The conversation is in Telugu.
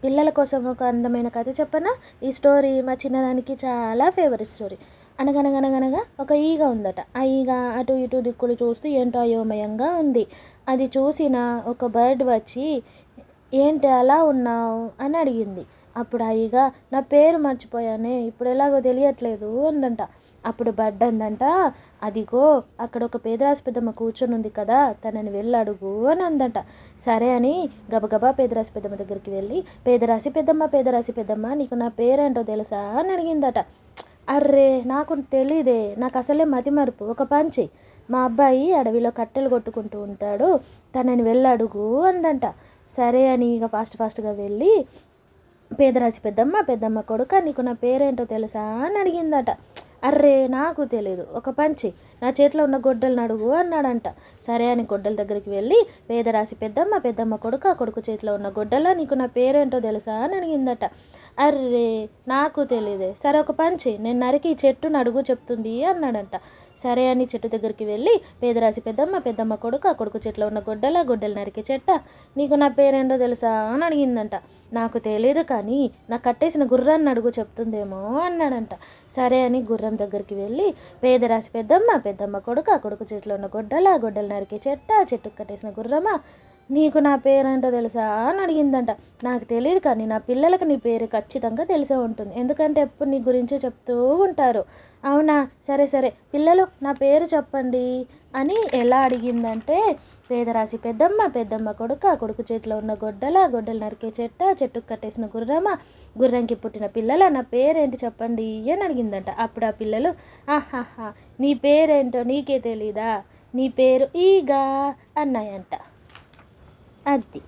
పిల్లల కోసం ఒక అందమైన కథ చెప్పనా? ఈ స్టోరీ మా చిన్నదానికి చాలా ఫేవరెట్ స్టోరీ. అనగనగనగనగా ఒక ఈగ ఉందట. ఆ ఈగ అటు ఇటు దిక్కులు చూస్తూ ఏంటో అయోమయంగా ఉంది. అది చూసిన ఒక బర్డ్ వచ్చి, ఏంటి అలా ఉన్నావు అని అడిగింది. అప్పుడు ఆ ఈగ, నా పేరు మర్చిపోయానే, ఇప్పుడు ఎలాగో తెలియట్లేదు అందంట. అప్పుడు బర్డ్ అందంట, అదిగో అక్కడ ఒక పేదరాశి పెద్దమ్మ కూర్చొని ఉంది కదా, తనని వెళ్ళి అడుగు అని అందంట. సరే అని గబగబా పేదరాశి పెద్దమ్మ దగ్గరికి వెళ్ళి, పేదరాశి పెద్దమ్మ, పేదరాశి పెద్దమ్మ, నీకు నా పేరేంటో తెలుసా అని అడిగిందట. అర్రే నాకు తెలీదే, నాకు అసలే మతిమరుపు, ఒక పంచి, మా అబ్బాయి అడవిలో కట్టెలు కొట్టుకుంటూ ఉంటాడు, తనని వెళ్ళి అడుగు అందంట. సరే అని ఇక ఫాస్ట్గా వెళ్ళి, పేదరాశి పెద్దమ్మ, పెద్దమ్మ కొడుక, నీకు నా పేరేంటో తెలుసా అని అడిగిందట. అర్రే నాకు తెలీదు, ఒక పంచి, నా చేతిలో ఉన్న గొడ్డలను అడుగు అన్నాడంట. సరే అని గొడ్డల దగ్గరికి వెళ్ళి, పేదరాశి పెద్దమ్మ, పెద్దమ్మ కొడుక, కొడుకు చేతిలో ఉన్న గొడ్డల, నీకు నా పేరేంటో తెలుసా అని అడిగిందట. అర్రే నాకు తెలియదే, సరే ఒక పంచి, నేను నరికి ఈ చెట్టును అడుగు చెప్తుంది అన్నాడంట. సరే అని చెట్టు దగ్గరికి వెళ్ళి, పేదరాశి పెద్దమ్మ, పెద్దమ్మ కొడుక, కొడుకు చెట్లో ఉన్న గొడ్డలు నరికి చెట్ట, నీకు నా పేరేంటో తెలుసా అని అడిగిందంట. నాకు తెలియదు కానీ నాకు కట్టేసిన గుర్రాన్ని అడుగు చెప్తుందేమో అన్నాడంట. సరే అని గుర్రం దగ్గరికి వెళ్ళి, పేదరాశి పెద్దమ్మ, పెద్దమ్మ కొడుక, కొడుకు చేతిలో ఉన్న గొడ్డలు నరికి చెట్ట, చెట్టుకు కట్టేసిన గుర్రమా, నీకు నా పేరేంటో తెలుసా అని అడిగిందంట. నాకు తెలియదు కానీ నా పిల్లలకు నీ పేరు ఖచ్చితంగా తెలిసే ఉంటుంది, ఎందుకంటే ఎప్పుడు నీ గురించి చెప్తూ ఉంటారు. అవునా, సరే పిల్లలు నా పేరు చెప్పండి అని ఎలా అడిగిందంటే, పేదరాశి పెద్దమ్మ, పెద్దమ్మ కొడుక, కొడుకు చేతిలో ఉన్న గొడ్డలు నరికే చెట్ట, చెట్టుకు కట్టేసిన గుర్రంకి పుట్టిన పిల్లల, నా పేరేంటి చెప్పండి అని అడిగిందంట. అప్పుడు ఆ పిల్లలు, ఆహాహా, నీ పేరేంటో నీకే తెలీదా, నీ పేరు ఈగా అన్నాయంట. అది.